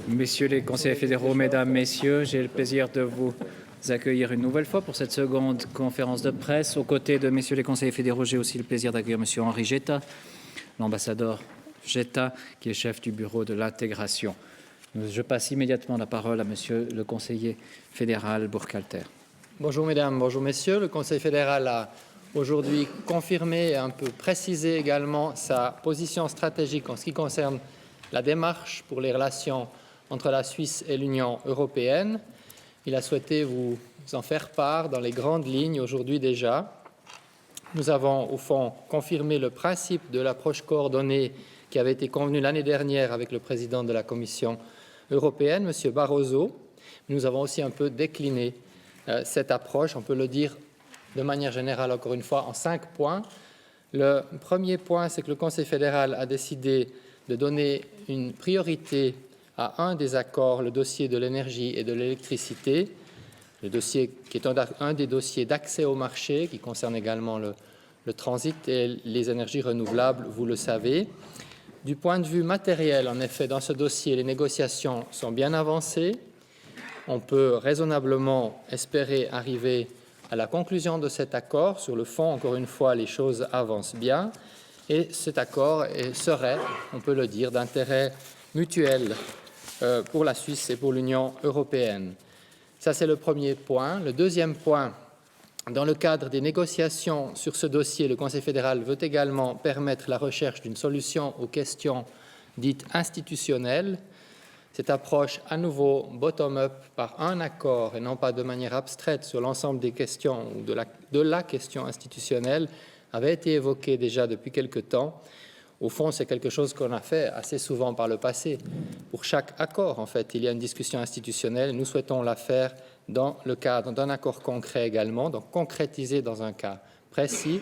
Messieurs les conseillers fédéraux, Mesdames, Messieurs, j'ai le plaisir de vous accueillir une nouvelle fois pour cette seconde conférence de presse. Aux côtés de Messieurs les conseillers fédéraux, j'ai aussi le plaisir d'accueillir Monsieur Henri Getta, l'ambassadeur Getta, qui est chef du bureau de l'intégration. Je passe immédiatement la parole à Monsieur le conseiller fédéral Burkhalter. Bonjour Mesdames, bonjour Messieurs. Le Conseil fédéral a aujourd'hui confirmé et un peu précisé également sa position stratégique en ce qui concerne la démarche pour les relations entre la Suisse et l'Union européenne. Il a souhaité vous en faire part dans les grandes lignes aujourd'hui déjà. Nous avons au fond confirmé le principe de l'approche coordonnée qui avait été convenue l'année dernière avec le président de la Commission européenne, M. Barroso. Nous avons aussi un peu décliné cette approche, on peut le dire de manière générale encore une fois, en 5 points. Le premier point, c'est que le Conseil fédéral a décidé de donner une priorité à un des accords, le dossier de l'énergie et de l'électricité, le dossier qui est un des dossiers d'accès au marché, qui concerne également le transit et les énergies renouvelables, vous le savez. Du point de vue matériel, en effet, dans ce dossier, les négociations sont bien avancées. On peut raisonnablement espérer arriver à la conclusion de cet accord. Sur le fond, encore une fois, les choses avancent bien. Et cet accord serait, on peut le dire, d'intérêt mutuel pour la Suisse et pour l'Union européenne. Ça, c'est le premier point. Le deuxième point, dans le cadre des négociations sur ce dossier, le Conseil fédéral veut également permettre la recherche d'une solution aux questions dites institutionnelles. Cette approche, à nouveau bottom-up, par un accord et non pas de manière abstraite sur l'ensemble des questions ou de la question institutionnelle, avait été évoquée déjà depuis quelque temps. Au fond, c'est quelque chose qu'on a fait assez souvent par le passé. Pour chaque accord, en fait, il y a une discussion institutionnelle. Nous souhaitons la faire dans le cadre d'un accord concret également, donc concrétisé dans un cas précis.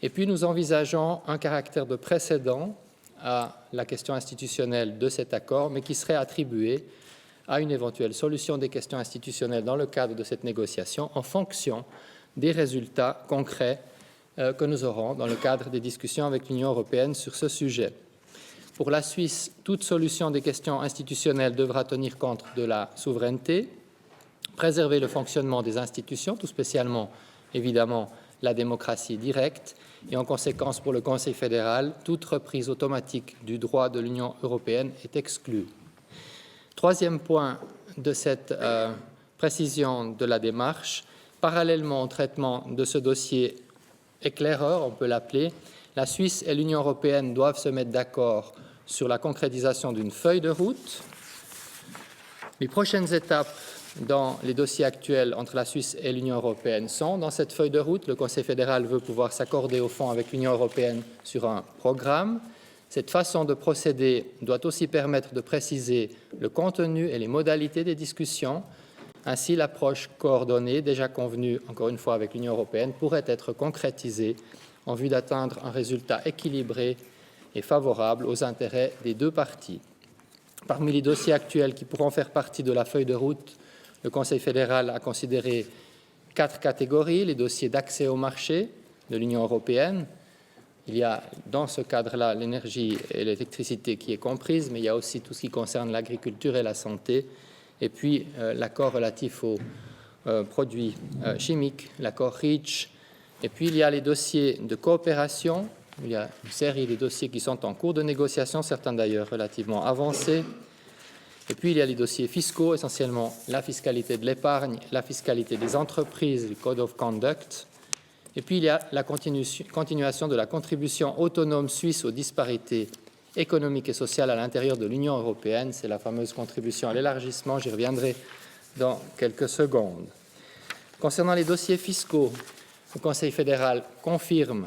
Et puis, nous envisageons un caractère de précédent à la question institutionnelle de cet accord, mais qui serait attribué à une éventuelle solution des questions institutionnelles dans le cadre de cette négociation en fonction des résultats concrets que nous aurons dans le cadre des discussions avec l'Union européenne sur ce sujet. Pour la Suisse, toute solution des questions institutionnelles devra tenir compte de la souveraineté, préserver le fonctionnement des institutions, tout spécialement, évidemment, la démocratie directe, et en conséquence, pour le Conseil fédéral, toute reprise automatique du droit de l'Union européenne est exclue. Troisième point de cette précision de la démarche, parallèlement au traitement de ce dossier éclaireur, on peut l'appeler, la Suisse et l'Union européenne doivent se mettre d'accord sur la concrétisation d'une feuille de route. Les prochaines étapes dans les dossiers actuels entre la Suisse et l'Union européenne sont dans cette feuille de route. Le Conseil fédéral veut pouvoir s'accorder au fond avec l'Union européenne sur un programme. Cette façon de procéder doit aussi permettre de préciser le contenu et les modalités des discussions. Ainsi, l'approche coordonnée, déjà convenue encore une fois avec l'Union européenne, pourrait être concrétisée en vue d'atteindre un résultat équilibré et favorable aux intérêts des deux parties. Parmi les dossiers actuels qui pourront faire partie de la feuille de route, le Conseil fédéral a considéré 4 catégories. Les dossiers d'accès au marché de l'Union européenne. Il y a dans ce cadre-là l'énergie et l'électricité qui est comprise, mais il y a aussi tout ce qui concerne l'agriculture et la santé. Et puis l'accord relatif aux produits chimiques, l'accord REACH. Et puis il y a les dossiers de coopération. Il y a une série de dossiers qui sont en cours de négociation, certains d'ailleurs relativement avancés. Et puis, il y a les dossiers fiscaux, essentiellement la fiscalité de l'épargne, la fiscalité des entreprises, le Code of Conduct. Et puis, il y a la continuation de la contribution autonome suisse aux disparités économiques et sociales à l'intérieur de l'Union européenne. C'est la fameuse contribution à l'élargissement. J'y reviendrai dans quelques secondes. Concernant les dossiers fiscaux, le Conseil fédéral confirme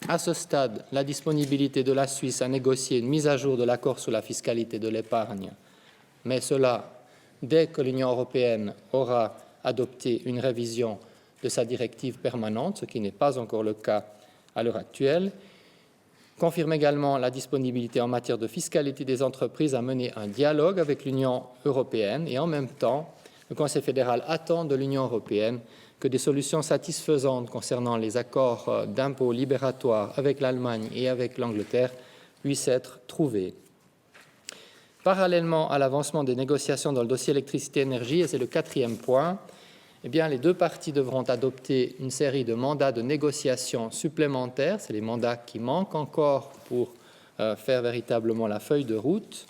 à ce stade la disponibilité de la Suisse à négocier une mise à jour de l'accord sur la fiscalité de l'épargne. Mais cela, dès que l'Union européenne aura adopté une révision de sa directive permanente, ce qui n'est pas encore le cas à l'heure actuelle, confirme également la disponibilité en matière de fiscalité des entreprises à mener un dialogue avec l'Union européenne et en même temps, le Conseil fédéral attend de l'Union européenne que des solutions satisfaisantes concernant les accords d'impôts libératoires avec l'Allemagne et avec l'Angleterre puissent être trouvées. Parallèlement à l'avancement des négociations dans le dossier électricité-énergie, et c'est le 4e point, eh bien, les deux parties devront adopter une série de mandats de négociation supplémentaires. C'est les mandats qui manquent encore pour faire véritablement la feuille de route.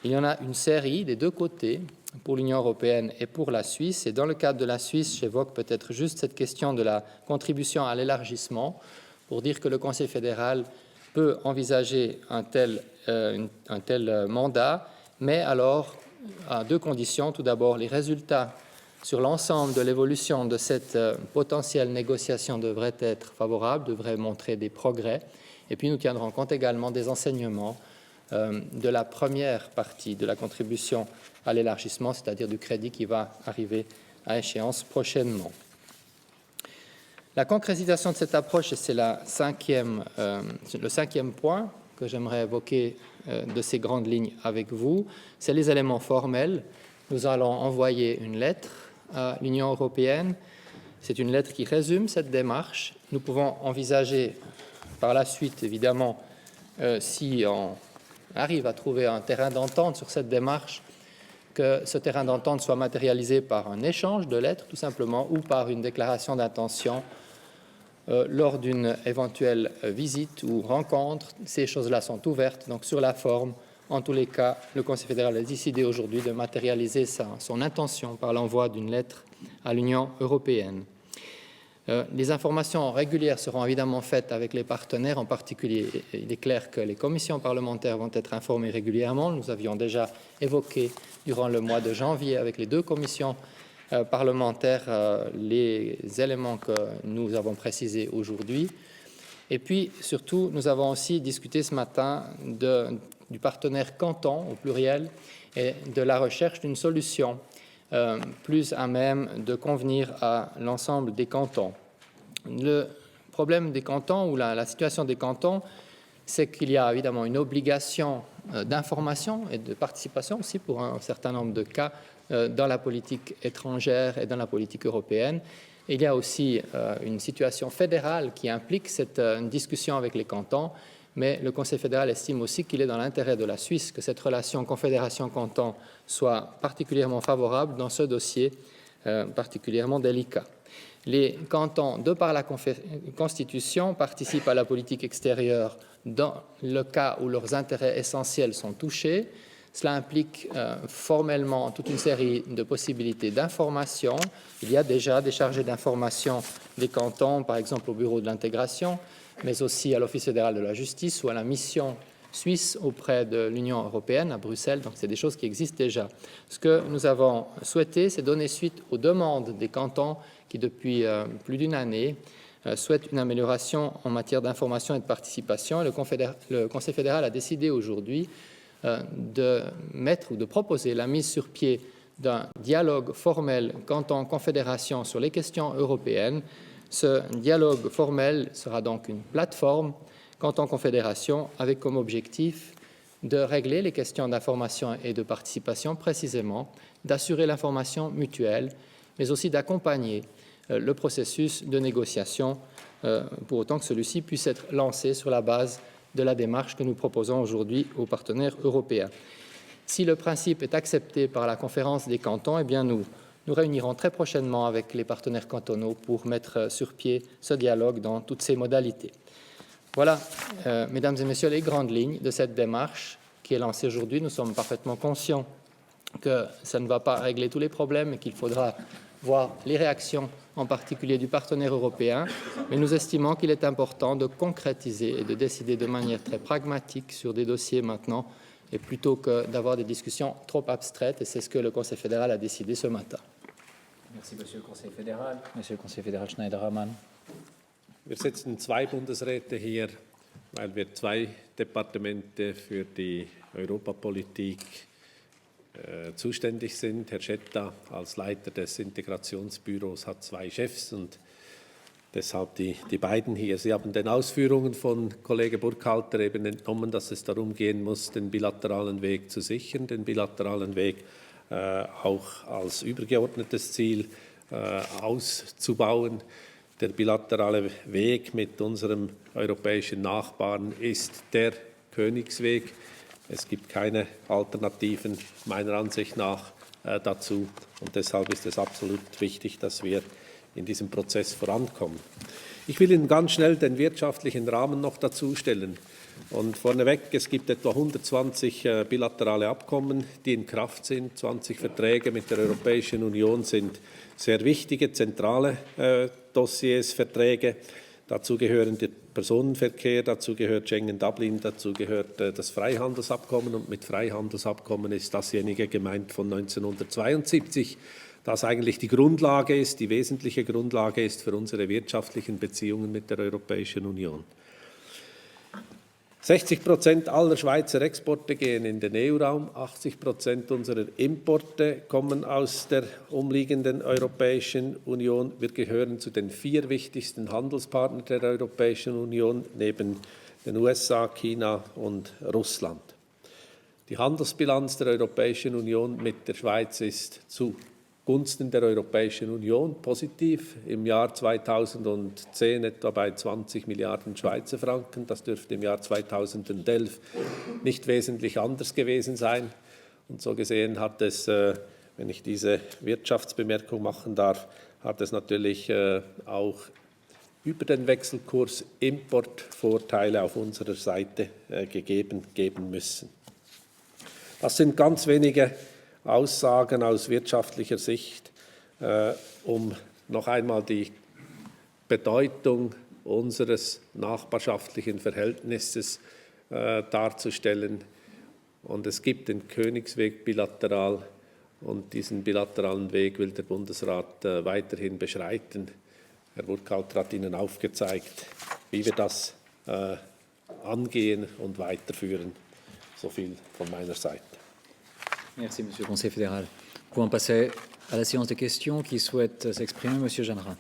Il y en a une série des deux côtés, pour l'Union européenne et pour la Suisse. Et dans le cadre de la Suisse, j'évoque peut-être juste cette question de la contribution à l'élargissement, pour dire que le Conseil fédéral peut envisager un tel mandat, mais alors à deux conditions. Tout d'abord, les résultats sur l'ensemble de l'évolution de cette potentielle négociation devraient être favorables, devraient montrer des progrès. Et puis nous tiendrons compte également des enseignements de la première partie de la contribution à l'élargissement, c'est-à-dire du crédit qui va arriver à échéance prochainement. La concrétisation de cette approche, et c'est le 5e point que j'aimerais évoquer de ces grandes lignes avec vous, c'est les éléments formels. Nous allons envoyer une lettre à l'Union européenne. C'est une lettre qui résume cette démarche. Nous pouvons envisager par la suite, évidemment, si on arrive à trouver un terrain d'entente sur cette démarche, que ce terrain d'entente soit matérialisé par un échange de lettres, tout simplement, ou par une déclaration d'intention lors d'une éventuelle visite ou rencontre. Ces choses-là sont ouvertes. Donc, sur la forme, en tous les cas, le Conseil fédéral a décidé aujourd'hui de matérialiser son intention par l'envoi d'une lettre à l'Union européenne. Les informations régulières seront évidemment faites avec les partenaires, en particulier, il est clair que les commissions parlementaires vont être informées régulièrement. Nous avions déjà évoqué durant le mois de janvier avec les deux commissions parlementaires les éléments que nous avons précisés aujourd'hui. Et puis, surtout, nous avons aussi discuté ce matin du partenaire canton, au pluriel, et de la recherche d'une solution plus à même de convenir à l'ensemble des cantons. Le problème des cantons ou la situation des cantons, c'est qu'il y a évidemment une obligation d'information et de participation aussi pour un certain nombre de cas dans la politique étrangère et dans la politique européenne. Et il y a aussi une situation fédérale qui implique cette discussion avec les cantons, mais le Conseil fédéral estime aussi qu'il est dans l'intérêt de la Suisse que cette relation confédération-canton soit particulièrement favorable dans ce dossier particulièrement délicat. Les cantons, de par la Constitution, participent à la politique extérieure dans le cas où leurs intérêts essentiels sont touchés. Cela implique formellement toute une série de possibilités d'information. Il y a déjà des chargés d'information des cantons, par exemple au Bureau de l'intégration, mais aussi à l'Office fédéral de la justice ou à la mission suisse auprès de l'Union européenne à Bruxelles. Donc, c'est des choses qui existent déjà. Ce que nous avons souhaité, c'est donner suite aux demandes des cantons qui, depuis plus d'une année, souhaitent une amélioration en matière d'information et de participation. Et le Conseil fédéral a décidé aujourd'hui de mettre ou de proposer la mise sur pied d'un dialogue formel canton-confédération sur les questions européennes. Ce dialogue formel sera donc une plateforme canton-confédération avec comme objectif de régler les questions d'information et de participation précisément, d'assurer l'information mutuelle, mais aussi d'accompagner le processus de négociation pour autant que celui-ci puisse être lancé sur la base de la démarche que nous proposons aujourd'hui aux partenaires européens. Si le principe est accepté par la conférence des cantons, eh bien nous réunirons très prochainement avec les partenaires cantonaux pour mettre sur pied ce dialogue dans toutes ses modalités. Voilà, mesdames et messieurs, les grandes lignes de cette démarche qui est lancée aujourd'hui. Nous sommes parfaitement conscients que ça ne va pas régler tous les problèmes et qu'il faudra voir les réactions, en particulier du partenaire européen, mais nous estimons qu'il est important de concrétiser et de décider de manière très pragmatique sur des dossiers maintenant, et plutôt que d'avoir des discussions trop abstraites, et c'est ce que le Conseil fédéral a décidé ce matin. Merci, Monsieur le Conseil fédéral. Monsieur le Conseil fédéral Schneider-Ammann. Wir sitzen zwei Bundesräte hier, weil wir zwei Departemente für die Europapolitik zuständig sind. Herr Schetta als Leiter des Integrationsbüros hat zwei Chefs und deshalb die beiden hier. Sie haben den Ausführungen von Kollege Burkhalter eben entnommen, dass es darum gehen muss, den bilateralen Weg zu sichern, den bilateralen Weg auch als übergeordnetes Ziel auszubauen. Der bilaterale Weg mit unserem europäischen Nachbarn ist der Königsweg. Es gibt keine Alternativen meiner Ansicht nach dazu. Und deshalb ist es absolut wichtig, dass wir in diesem Prozess vorankommen. Ich will Ihnen ganz schnell den wirtschaftlichen Rahmen noch dazu stellen. Und vorneweg, es gibt etwa 120 bilaterale Abkommen, die in Kraft sind. 20 Verträge mit der Europäischen Union sind sehr wichtige, zentrale Dossiers, Verträge. Dazu gehören der Personenverkehr, dazu gehört Schengen-Dublin, dazu gehört das Freihandelsabkommen. Und mit Freihandelsabkommen ist dasjenige gemeint von 1972, das eigentlich die Grundlage ist, die wesentliche Grundlage ist für unsere wirtschaftlichen Beziehungen mit der Europäischen Union. 60% aller Schweizer Exporte gehen in den EU-Raum, 80% unserer Importe kommen aus der umliegenden Europäischen Union. Wir gehören zu den 4 wichtigsten Handelspartnern der Europäischen Union, neben den USA, China und Russland. Die Handelsbilanz der Europäischen Union mit der Schweiz ist zugunsten der Europäischen Union positiv. Im Jahr 2010 etwa bei 20 Milliarden Schweizer Franken. Das dürfte im Jahr 2011 nicht wesentlich anders gewesen sein. Und so gesehen hat es, wenn ich diese Wirtschaftsbemerkung machen darf, hat es natürlich auch über den Wechselkurs Importvorteile auf unserer Seite geben müssen. Das sind ganz wenige Aussagen aus wirtschaftlicher Sicht, um noch einmal die Bedeutung unseres nachbarschaftlichen Verhältnisses darzustellen. Und es gibt den Königsweg bilateral und diesen bilateralen Weg will der Bundesrat weiterhin beschreiten. Herr Burkhalter hat Ihnen aufgezeigt, wie wir das angehen und weiterführen. So viel von meiner Seite. Merci, Monsieur le Conseil fédéral. Nous pouvons passer à la séance de questions. Qui souhaite s'exprimer? Monsieur Jeanneret.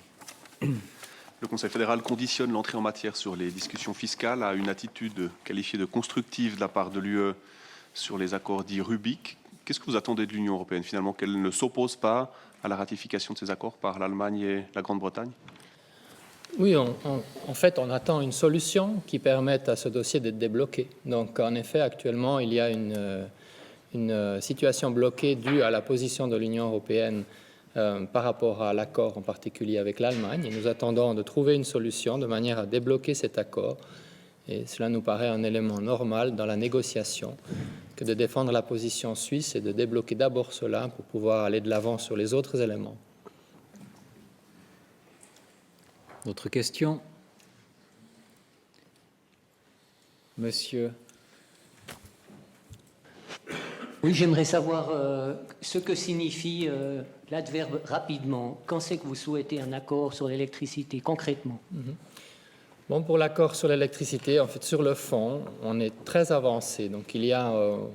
Le Conseil fédéral conditionne l'entrée en matière sur les discussions fiscales à une attitude qualifiée de constructive de la part de l'UE sur les accords dits Rubik. Qu'est-ce que vous attendez de l'Union européenne, finalement, qu'elle ne s'oppose pas à la ratification de ces accords par l'Allemagne et la Grande-Bretagne? Oui, en fait, on attend une solution qui permette à ce dossier d'être débloqué. Donc, en effet, actuellement, il y a une situation bloquée due à la position de l'Union européenne par rapport à l'accord en particulier avec l'Allemagne. Et nous attendons de trouver une solution de manière à débloquer cet accord. Et cela nous paraît un élément normal dans la négociation que de défendre la position suisse et de débloquer d'abord cela pour pouvoir aller de l'avant sur les autres éléments. D'autres questions? Monsieur. Oui, j'aimerais savoir ce que signifie l'adverbe rapidement. Quand c'est que vous souhaitez un accord sur l'électricité, concrètement? Bon, pour l'accord sur l'électricité, en fait, sur le fond, on est très avancé. Donc, il y a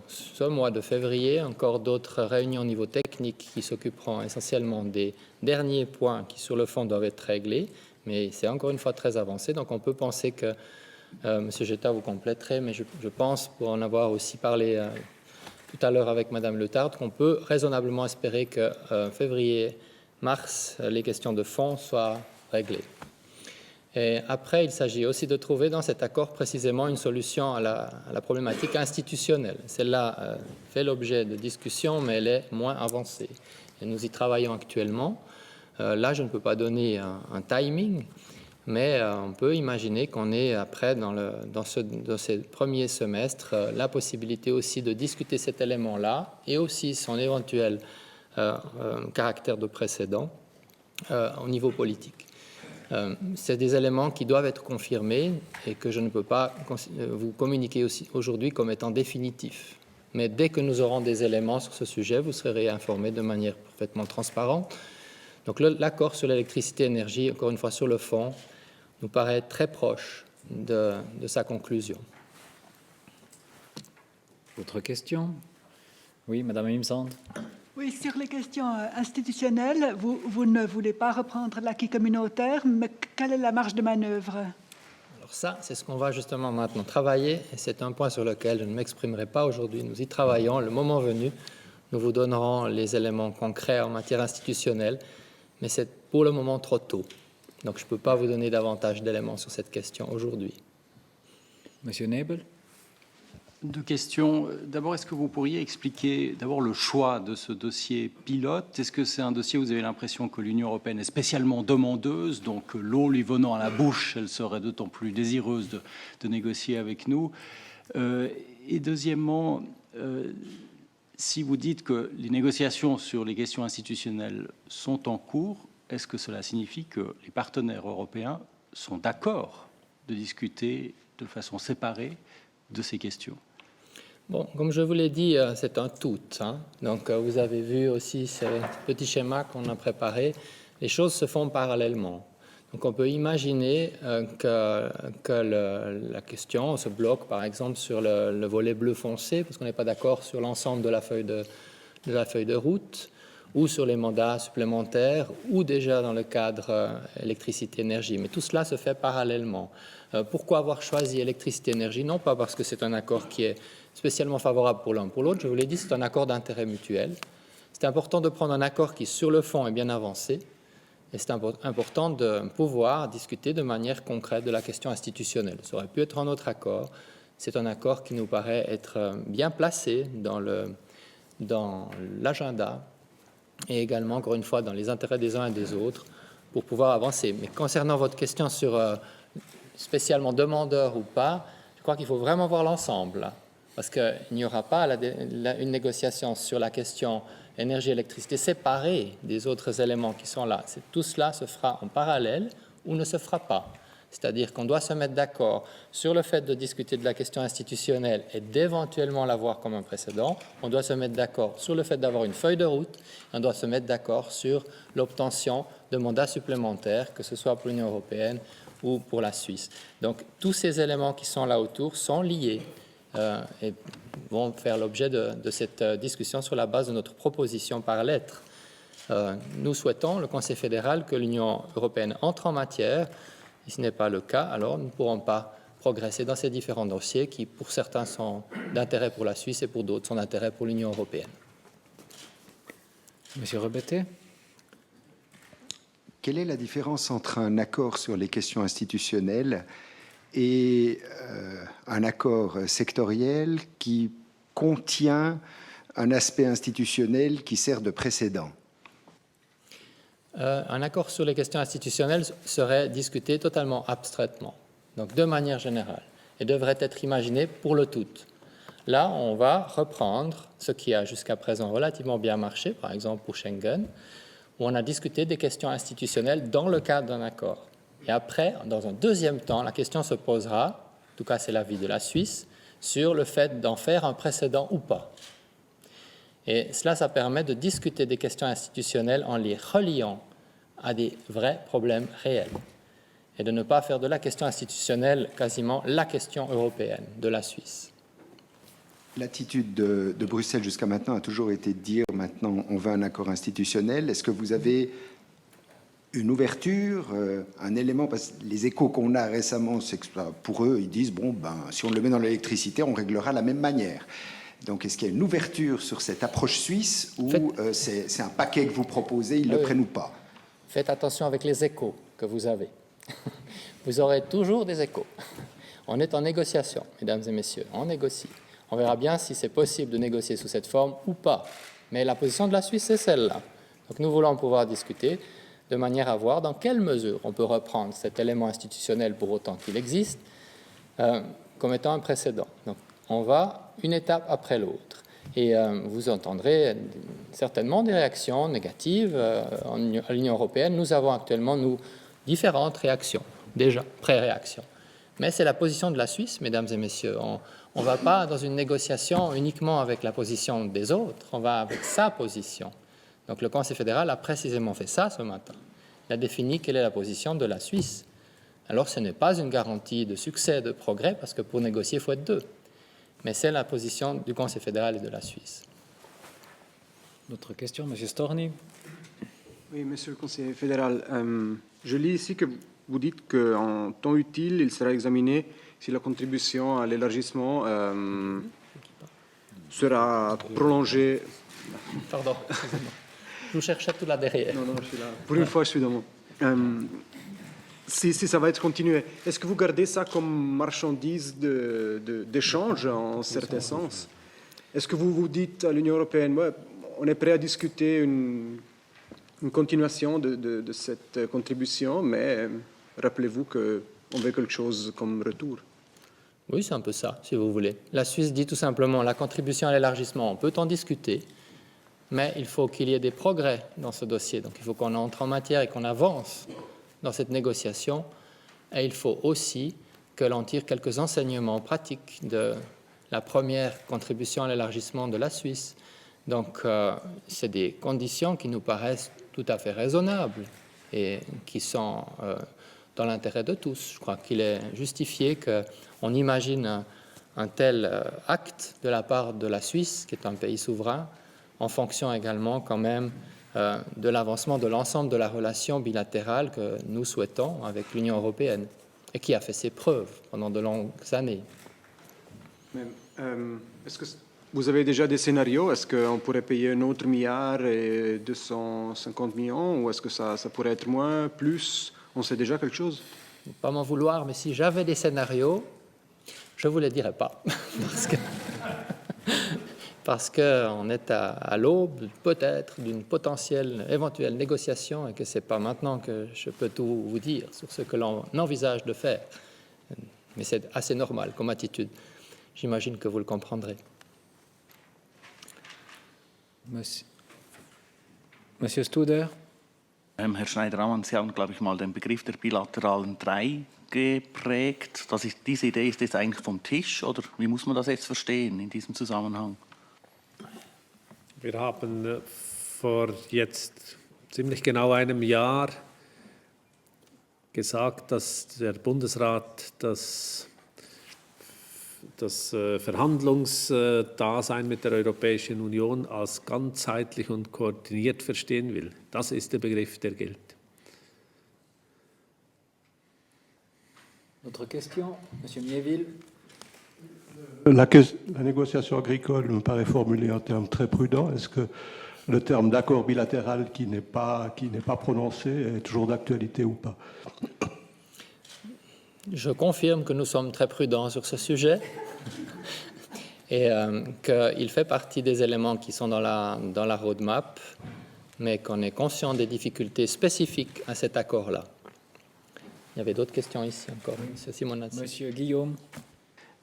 ce mois de février encore d'autres réunions au niveau technique qui s'occuperont essentiellement des derniers points qui, sur le fond, doivent être réglés. Mais c'est encore une fois très avancé. Donc, on peut penser que, M. Jetta vous compléterait, mais je pense, pour en avoir aussi parlé tout à l'heure avec Mme Letard, qu'on peut raisonnablement espérer que février-mars, les questions de fond soient réglées. Et après, il s'agit aussi de trouver dans cet accord précisément une solution à la problématique institutionnelle. Celle-là fait l'objet de discussions, mais elle est moins avancée. Et nous y travaillons actuellement. Là, je ne peux pas donner un timing, mais on peut imaginer qu'on ait après, dans ces premiers semestres, la possibilité aussi de discuter cet élément-là et aussi son éventuel caractère de précédent au niveau politique. C'est des éléments qui doivent être confirmés et que je ne peux pas vous communiquer aujourd'hui comme étant définitifs. Mais dès que nous aurons des éléments sur ce sujet, vous serez informés de manière parfaitement transparente. Donc l'accord sur l'électricité-énergie, encore une fois sur le fond, nous paraît très proche de sa conclusion. Autre question? Oui, Madame Imsand. Oui, sur les questions institutionnelles, vous ne voulez pas reprendre l'acquis communautaire, mais quelle est la marge de manœuvre? Alors ça, c'est ce qu'on va justement maintenant travailler, et c'est un point sur lequel je ne m'exprimerai pas aujourd'hui. Nous y travaillons. Le moment venu, nous vous donnerons les éléments concrets en matière institutionnelle, mais c'est pour le moment trop tôt. Donc je ne peux pas vous donner davantage d'éléments sur cette question aujourd'hui. Monsieur Nebel. Deux questions. D'abord, est-ce que vous pourriez expliquer d'abord le choix de ce dossier pilote? Est-ce que c'est un dossier où vous avez l'impression que l'Union européenne est spécialement demandeuse, donc l'eau lui venant à la bouche, elle serait d'autant plus désireuse de négocier avec nous? Et deuxièmement, si vous dites que les négociations sur les questions institutionnelles sont en cours, est-ce que cela signifie que les partenaires européens sont d'accord de discuter de façon séparée de ces questions? Bon, comme je vous l'ai dit, c'est un tout. Donc, vous avez vu aussi ces petits schémas qu'on a préparés. Les choses se font parallèlement. Donc, on peut imaginer que la question se bloque, par exemple, sur le volet bleu foncé, parce qu'on n'est pas d'accord sur l'ensemble de la feuille de route, ou sur les mandats supplémentaires, ou déjà dans le cadre électricité-énergie. Mais tout cela se fait parallèlement. Pourquoi avoir choisi électricité-énergie? Non pas parce que c'est un accord qui est spécialement favorable pour l'un pour l'autre. Je vous l'ai dit, c'est un accord d'intérêt mutuel. C'est important de prendre un accord qui, sur le fond, est bien avancé. Et c'est important de pouvoir discuter de manière concrète de la question institutionnelle. Ça aurait pu être un autre accord. C'est un accord qui nous paraît être bien placé dans l'agenda et également, encore une fois, dans les intérêts des uns et des autres pour pouvoir avancer. Mais concernant votre question sur spécialement demandeur ou pas, je crois qu'il faut vraiment voir l'ensemble. Parce qu'il n'y aura pas une négociation sur la question énergie-électricité séparée des autres éléments qui sont là. Tout cela se fera en parallèle ou ne se fera pas. C'est-à-dire qu'on doit se mettre d'accord sur le fait de discuter de la question institutionnelle et d'éventuellement l'avoir comme un précédent. On doit se mettre d'accord sur le fait d'avoir une feuille de route. On doit se mettre d'accord sur l'obtention de mandats supplémentaires, que ce soit pour l'Union européenne ou pour la Suisse. Donc, tous ces éléments qui sont là autour sont liés et vont faire l'objet de cette discussion sur la base de notre proposition par lettre. Nous souhaitons, le Conseil fédéral, que l'Union européenne entre en matière. Si ce n'est pas le cas, alors nous ne pourrons pas progresser dans ces différents dossiers qui, pour certains, sont d'intérêt pour la Suisse et pour d'autres, sont d'intérêt pour l'Union européenne. Monsieur Rebetté. Quelle est la différence entre un accord sur les questions institutionnelles et un accord sectoriel qui contient un aspect institutionnel qui sert de précédent? Un accord sur les questions institutionnelles serait discuté totalement abstraitement, donc de manière générale, et devrait être imaginé pour le tout. Là, on va reprendre ce qui a jusqu'à présent relativement bien marché, par exemple pour Schengen, où on a discuté des questions institutionnelles dans le cadre d'un accord. Et après, dans un deuxième temps, la question se posera, en tout cas c'est l'avis de la Suisse, sur le fait d'en faire un précédent ou pas. Et cela, ça permet de discuter des questions institutionnelles en les reliant à des vrais problèmes réels et de ne pas faire de la question institutionnelle quasiment la question européenne de la Suisse. L'attitude de Bruxelles jusqu'à maintenant a toujours été de dire maintenant on veut un accord institutionnel. Est-ce que vous avez une ouverture, un élément, parce que les échos qu'on a récemment, c'est que pour eux, ils disent bon, si on le met dans l'électricité, on réglera de la même manière. Donc, est-ce qu'il y a une ouverture sur cette approche suisse ou c'est un paquet que vous proposez, ils le prennent ou pas? Faites attention avec les échos que vous avez. Vous aurez toujours des échos. On est en négociation, mesdames et messieurs, on négocie. On verra bien si c'est possible de négocier sous cette forme ou pas. Mais la position de la Suisse, c'est celle-là. Donc, nous voulons pouvoir discuter de manière à voir dans quelle mesure on peut reprendre cet élément institutionnel pour autant qu'il existe comme étant un précédent. Donc, on va une étape après l'autre. Et vous entendrez certainement des réactions négatives à l'Union européenne. Nous avons actuellement, différentes réactions, déjà, pré-réactions. Mais c'est la position de la Suisse, mesdames et messieurs. On ne va pas dans une négociation uniquement avec la position des autres, on va avec sa position. Donc le Conseil fédéral a précisément fait ça ce matin. Il a défini quelle est la position de la Suisse. Alors ce n'est pas une garantie de succès, de progrès, parce que pour négocier, il faut être deux. Mais c'est la position du Conseil fédéral et de la Suisse. D'autres questions, M. Storni? Oui, Monsieur le Conseiller fédéral, je lis ici que vous dites qu'en temps utile, il sera examiné si la contribution à l'élargissement sera prolongée. Pardon, excusez-moi. Je vous cherchais tout là derrière. Non, je suis là. Pour une fois, je suis dans mon... si ça va être continué, est-ce que vous gardez ça comme marchandise d'échange en certain sens? Est-ce que vous vous dites à l'Union européenne, ouais, on est prêt à discuter une continuation de cette contribution, mais rappelez-vous qu'on veut quelque chose comme retour? Oui, c'est un peu ça, si vous voulez. La Suisse dit tout simplement, la contribution à l'élargissement, on peut en discuter, mais il faut qu'il y ait des progrès dans ce dossier. Donc il faut qu'on entre en matière et qu'on avance dans cette négociation. Et il faut aussi que l'on tire quelques enseignements pratiques de la première contribution à l'élargissement de la Suisse. Donc c'est des conditions qui nous paraissent tout à fait raisonnables et qui sont dans l'intérêt de tous. Je crois qu'il est justifié qu'on imagine un tel acte de la part de la Suisse, qui est un pays souverain, en fonction également quand même de l'avancement de l'ensemble de la relation bilatérale que nous souhaitons avec l'Union européenne et qui a fait ses preuves pendant de longues années. Mais, est-ce que vous avez déjà des scénarios? Est-ce qu'on pourrait payer un autre milliard et 250 millions ou est-ce que ça pourrait être moins, plus? On sait déjà quelque chose? Pas m'en vouloir, mais si j'avais des scénarios, je ne vous les dirais pas. Parce qu'on est à l'aube, peut-être, d'une potentielle, éventuelle négociation et que ce n'est pas maintenant que je peux tout vous dire sur ce que l'on envisage de faire. Mais c'est assez normal comme attitude. J'imagine que vous le comprendrez. Monsieur Studer. Herr Schneider-Ammann, Sie haben, glaube ich, mal den Begriff der bilateralen 3 geprägt. Diese Idee ist jetzt eigentlich vom Tisch, oder wie muss man das jetzt verstehen in diesem Zusammenhang? Wir haben vor jetzt ziemlich genau einem Jahr gesagt, dass der Bundesrat das Verhandlungsdasein mit der Europäischen Union als ganzheitlich und koordiniert verstehen will. Das ist der Begriff, der gilt. Autre question, Monsieur Miéville. La négociation agricole me paraît formulée en termes très prudents. Est-ce que le terme d'accord bilatéral qui n'est pas prononcé est toujours d'actualité ou pas? Je confirme que nous sommes très prudents sur ce sujet et qu'il fait partie des éléments qui sont dans la roadmap, mais qu'on est conscient des difficultés spécifiques à cet accord-là. Il y avait d'autres questions ici encore, Monsieur Simonazzi. Monsieur Guillaume.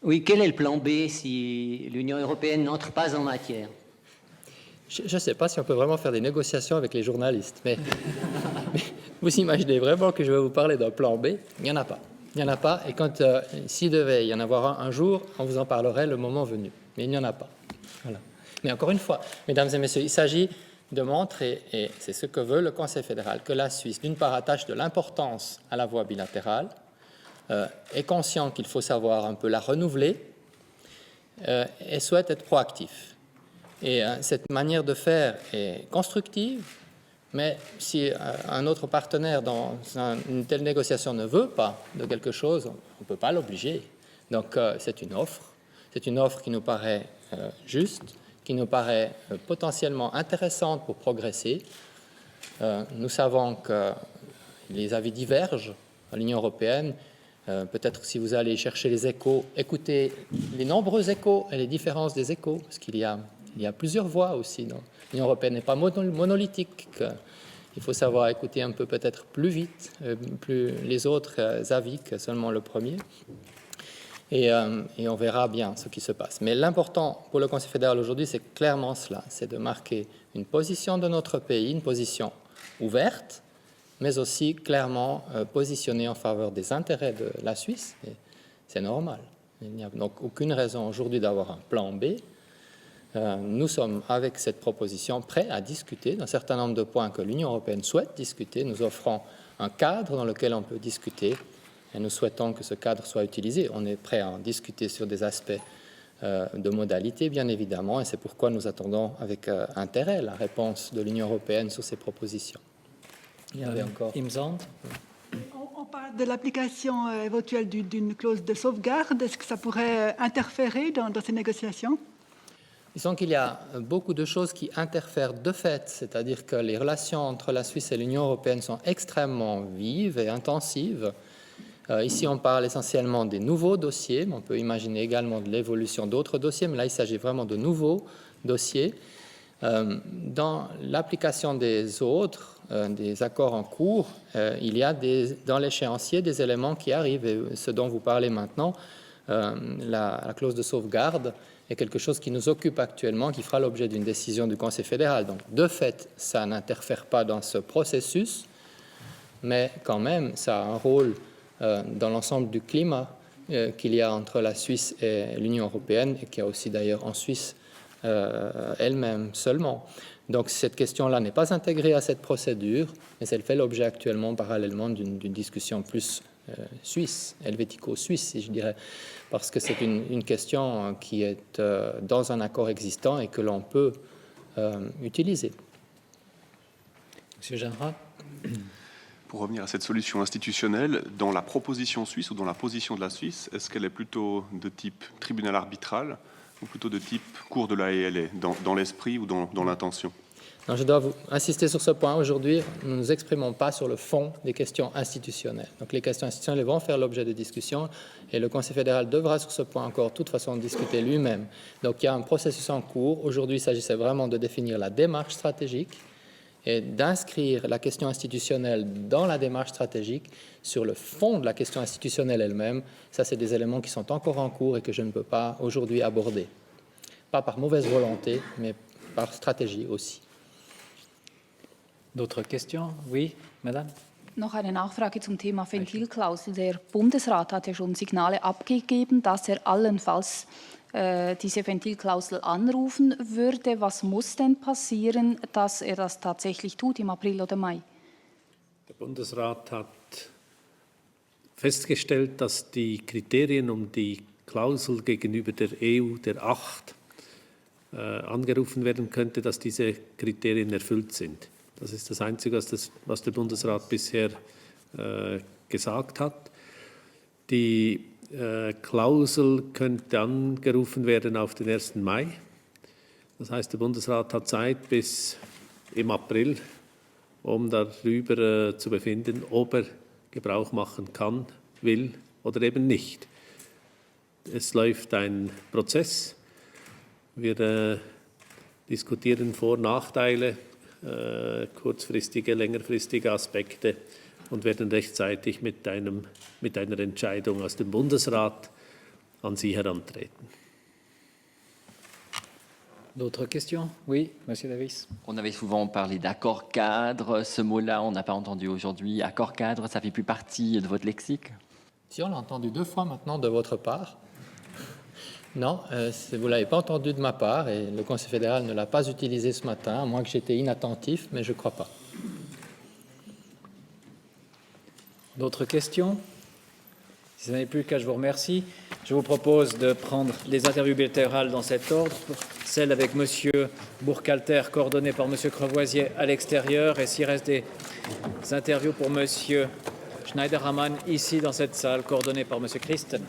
Oui, quel est le plan B si l'Union européenne n'entre pas en matière? Je ne sais pas si on peut vraiment faire des négociations avec les journalistes, mais vous imaginez vraiment que je vais vous parler d'un plan B? Il n'y en a pas. Il n'y en a pas, et quand s'il devait y en avoir un jour, on vous en parlerait le moment venu. Mais il n'y en a pas. Voilà. Mais encore une fois, mesdames et messieurs, il s'agit de montrer, et c'est ce que veut le Conseil fédéral, que la Suisse, d'une part, attache de l'importance à la voie bilatérale, est conscient qu'il faut savoir un peu la renouveler et souhaite être proactif. Et cette manière de faire est constructive, mais si un autre partenaire dans une telle négociation ne veut pas de quelque chose, on ne peut pas l'obliger. Donc c'est une offre qui nous paraît juste, qui nous paraît potentiellement intéressante pour progresser. Nous savons que les avis divergent à l'Union européenne. Peut-être si vous allez chercher les échos, écoutez les nombreux échos et les différences des échos, parce qu'il y a plusieurs voix aussi. L'Union européenne n'est pas monolithique. Il faut savoir écouter un peu peut-être plus vite les autres avis que seulement le premier. Et on verra bien ce qui se passe. Mais l'important pour le Conseil fédéral aujourd'hui, c'est clairement cela, c'est de marquer une position de notre pays, une position ouverte, mais aussi clairement positionnée en faveur des intérêts de la Suisse. Et c'est normal. Il n'y a donc aucune raison aujourd'hui d'avoir un plan B. Nous sommes, avec cette proposition, prêts à discuter d'un certain nombre de points que l'Union européenne souhaite discuter. Nous offrons un cadre dans lequel on peut discuter et nous souhaitons que ce cadre soit utilisé. On est prêt à en discuter sur des aspects de modalité, bien évidemment, et c'est pourquoi nous attendons avec intérêt la réponse de l'Union européenne sur ces propositions. Il y avait encore... Imzand. On parle de l'application éventuelle d'une clause de sauvegarde. Est-ce que ça pourrait interférer dans ces négociations? Disons qu'il y a beaucoup de choses qui interfèrent de fait, c'est-à-dire que les relations entre la Suisse et l'Union européenne sont extrêmement vives et intensives. Ici, on parle essentiellement des nouveaux dossiers, mais on peut imaginer également de l'évolution d'autres dossiers, mais là, il s'agit vraiment de nouveaux dossiers. Dans l'application des autres, des accords en cours, il y a dans l'échéancier des éléments qui arrivent, et ce dont vous parlez maintenant, la clause de sauvegarde, est quelque chose qui nous occupe actuellement, qui fera l'objet d'une décision du Conseil fédéral. Donc, de fait, ça n'interfère pas dans ce processus, mais quand même, ça a un rôle dans l'ensemble du climat qu'il y a entre la Suisse et l'Union européenne, et qu'il y a aussi d'ailleurs en Suisse elle-même seulement. Donc, cette question-là n'est pas intégrée à cette procédure, mais elle fait l'objet actuellement, parallèlement, d'une discussion plus suisse, helvético-suisse, si je dirais, parce que c'est une question qui est dans un accord existant et que l'on peut utiliser. Monsieur Jeanneret. Pour revenir à cette solution institutionnelle, dans la proposition suisse ou dans la position de la Suisse, est-ce qu'elle est plutôt de type tribunal arbitral ou plutôt de type cour de la ELA, dans l'esprit ou dans l'intention? Non, je dois vous insister sur ce point. Aujourd'hui, nous ne nous exprimons pas sur le fond des questions institutionnelles. Donc, les questions institutionnelles vont faire l'objet de discussions et le Conseil fédéral devra sur ce point encore, de toute façon, discuter lui-même. Donc, il y a un processus en cours. Aujourd'hui, il s'agissait vraiment de définir la démarche stratégique et d'inscrire la question institutionnelle dans la démarche stratégique. Sur le fond de la question institutionnelle elle-même, ça, c'est des éléments qui sont encore en cours et que je ne peux pas aujourd'hui aborder. Pas par mauvaise volonté, mais par stratégie aussi. D'autres questions? Oui, Madame. Noch eine Nachfrage zum Thema Ventilklausel. Der Bundesrat hat ja schon Signale abgegeben, dass allenfalls diese Ventilklausel anrufen würde. Was muss denn passieren, dass das tatsächlich tut im April oder Mai? Der Bundesrat hat festgestellt, dass die Kriterien, um die Klausel gegenüber der EU, der 8, angerufen werden könnte, dass diese Kriterien erfüllt sind. Das ist das Einzige, was der Bundesrat bisher gesagt hat. Die Klausel könnte angerufen werden auf den 1. Mai. Das heißt, der Bundesrat hat Zeit bis im April, um darüber zu befinden, ob er Gebrauch machen kann, will oder eben nicht. Es läuft ein Prozess. Wir diskutieren Vor- und Nachteile, kurzfristige, längerfristige Aspekte und werden rechtzeitig mit einer Entscheidung aus dem Bundesrat an Sie herantreten. D'autres questions? Oui, Monsieur Davis. On avait souvent parlé d'accord cadre. Ce mot-là, on n'a pas entendu aujourd'hui. Accord cadre, ça fait plus partie de votre lexique? Si, on l'a entendu 2 fois maintenant de votre part. Non, vous ne l'avez pas entendu de ma part et le Conseil fédéral ne l'a pas utilisé ce matin, à moins que j'étais inattentif, mais je ne crois pas. D'autres questions? Si ce n'est plus le cas, je vous remercie. Je vous propose de prendre les interviews bilatérales dans cet ordre. Celle avec M. Burkhalter, coordonnée par M. Crevoisier à l'extérieur. Et s'il reste des interviews pour M. Schneiderhammann ici dans cette salle, coordonnée par M. Christen.